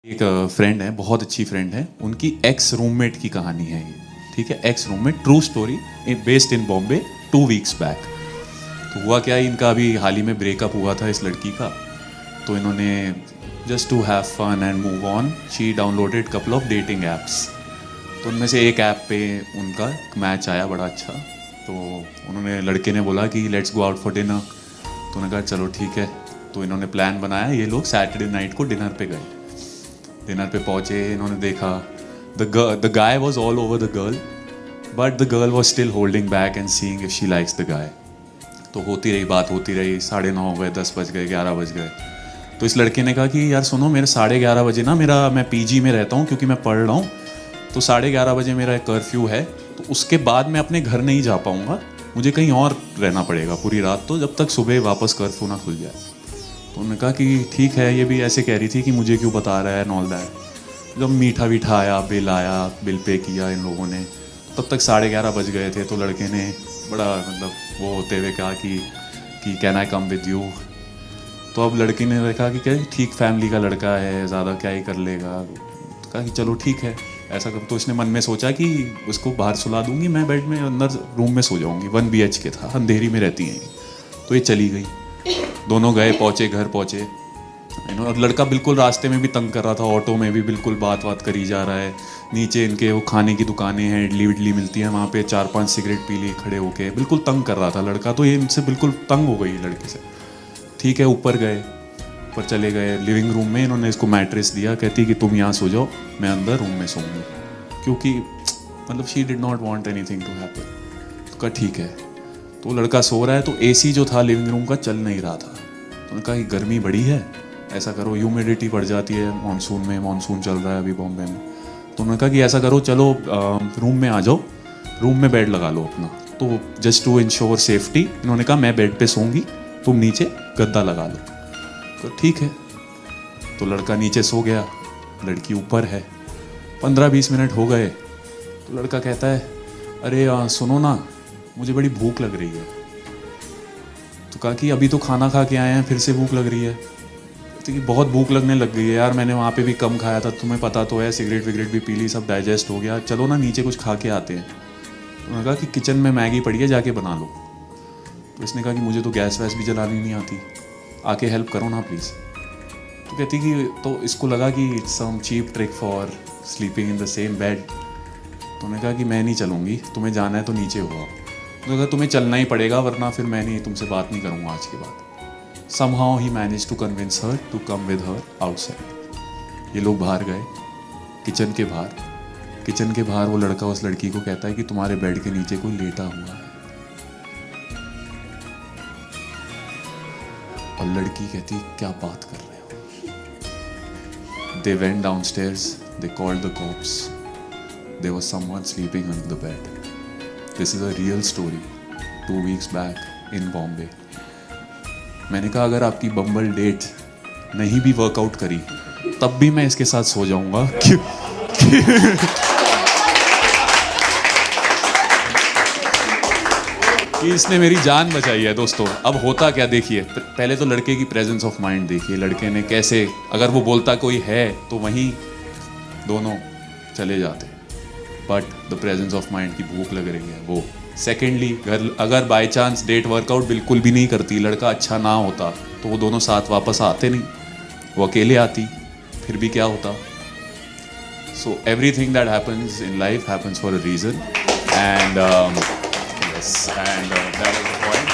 एक फ्रेंड है, बहुत अच्छी फ्रेंड है, उनकी एक्स रूममेट की कहानी है ये। ठीक है, x roommate, true story, based in Bombay 2 weeks back. तो हुआ क्या, इनका अभी हाल ही में ब्रेकअप हुआ था इस लड़की का। तो इन्होंने just to have fun and move on she downloaded couple of dating apps. तो उनमें से एक ऐप पे उनका मैच आया बड़ा अच्छा। तो उन्होंने, लड़के ने बोला कि let's go out for dinner. तो उन्होंने कहा चलो ठीक है। तो इन्होंने प्लान बनाया, ये लोग सैटरडे नाइट को डिनर पे गए। डिनर पे पहुंचे, इन्होंने देखा the guy was all over the girl, but the girl was still holding back and seeing if she likes the guy. तो होती रही बात, होती रही, 9:30 हो गए, 10 बज गए, 11 बज गए। तो इस लड़के ने कहा कि यार सुनो, मेरे 11:30 बजे ना, मैं पीजी में रहता हूँ क्योंकि मैं पढ़ रहा हूँ। तो 11:30 बजे मेरा एक कर्फ्यू है, तो उसके बाद मैं अपने घर नहीं जा पाऊँगा, मुझे कहीं और रहना पड़ेगा पूरी रात, तो जब तक सुबह वापस कर्फ्यू ना खुल जाए। तो उन्होंने कहा कि ठीक है। ये भी ऐसे कह रही थी कि मुझे क्यों बता रहा है, नॉल दैट। जब मीठा वीठा आया, बिल पे किया इन लोगों ने, तब तक 11:30 बज गए थे। तो लड़के ने बड़ा मतलब वो होते हुए कहा कि can I come with you. तो अब लड़की ने देखा कि क्या ठीक फैमिली का लड़का है, ज़्यादा क्या ही कर लेगा। तो कहा कि चलो ठीक है, ऐसा कर। तो इसने मन में सोचा कि उसको बाहर सुला दूंगी, मैं बेड में अंदर रूम में सो जाऊंगी। 1 BHK था, अंधेरी में रहती हैं। तो ये चली गई, दोनों गए, पहुँचे, घर पहुँचे। और लड़का बिल्कुल रास्ते में भी तंग कर रहा था, ऑटो में भी बिल्कुल बात करी जा रहा है। नीचे इनके वो खाने की दुकानें हैं, इडली विडली मिलती है, वहाँ पे 4-5 सिगरेट पी ली खड़े होके, बिल्कुल तंग कर रहा था लड़का। तो ये इनसे बिल्कुल तंग हो गई लड़के से। ठीक है, ऊपर गए, ऊपर चले गए, लिविंग रूम में इन्होंने इसको मैट्रेस दिया, कहती कि तुम यहाँ सो जाओ, मैं अंदर रूम में सोऊंगी, क्योंकि मतलब she did not want anything to happen. तो कहा ठीक है। तो लड़का सो रहा है, तो एसी जो था लिविंग रूम का चल नहीं रहा था। तो उन्होंने कहा कि गर्मी बड़ी है, ऐसा करो, ह्यूमिडिटी बढ़ जाती है मानसून में, मानसून चल रहा है अभी बॉम्बे में। तो उन्होंने कहा कि ऐसा करो, चलो रूम में आ जाओ, रूम में बेड लगा लो अपना। तो जस्ट टू इंश्योर सेफ्टी इन्होंने कहा मैं बेड पे सोऊंगी, तुम नीचे गद्दा लगा लो। तो ठीक है। तो लड़का नीचे सो गया, लड़की ऊपर है। 15-20 मिनट हो गए। तो लड़का कहता है अरे सुनो ना, मुझे बड़ी भूख लग रही है। तो कहा कि अभी तो खाना खा के आए हैं, फिर से भूख लग रही है। तो कि बहुत भूख लगने लग गई है यार, मैंने वहाँ पे भी कम खाया था, तुम्हें पता तो है, सिगरेट विगरेट भी पी ली, सब डाइजेस्ट हो गया, चलो ना नीचे कुछ खा के आते हैं। तो उन्होंने कहा कि किचन में मैगी पड़ी है, जाके बना लो। तो इसने कहा कि मुझे तो गैस वैस भी जलानी नहीं आती, आके हेल्प करो ना प्लीज़। तो कहती कि, तो इसको लगा कि it's some cheap trick for sleeping in the same bed. तो उन्होंने कहा कि मैं नहीं चलूँगी, तुम्हें जाना है तो नीचे हुआ। तो कहा तुम्हें चलना ही पड़ेगा, वरना फिर मैं नहीं, तुमसे बात नहीं करूँगा आज के बाद। Somehow he managed to convince her to come with her outside. ये लोग बाहर गए, किचन के बाहर। किचन के बाहर वो लड़का उस लड़की को कहता है कि तुम्हारे बेड के नीचे कोई लेटा हुआ है। और लड़की कहती क्या बात कर रहे हो। They went downstairs, they called the cops. There was someone sleeping under the bed. This is a real story. 2 weeks back in Bombay. मैंने कहा अगर आपकी बम्बल डेट नहीं भी वर्कआउट करी, तब भी मैं इसके साथ सो जाऊंगा। कि इसने मेरी जान बचाई है दोस्तों। अब होता क्या देखिए, पहले तो लड़के की प्रेजेंस ऑफ माइंड देखिए, लड़के ने कैसे, अगर वो बोलता कोई है तो वहीं दोनों चले जाते, but the presence of mind की भूख लग रही है वो। सेकेंडली, अगर बाय चांस डेट वर्कआउट बिल्कुल भी नहीं करती, लड़का अच्छा ना होता, तो वो दोनों साथ वापस आते नहीं, वो अकेले आती, फिर भी क्या होता। So everything that happens in life happens for a reason, and that was the point.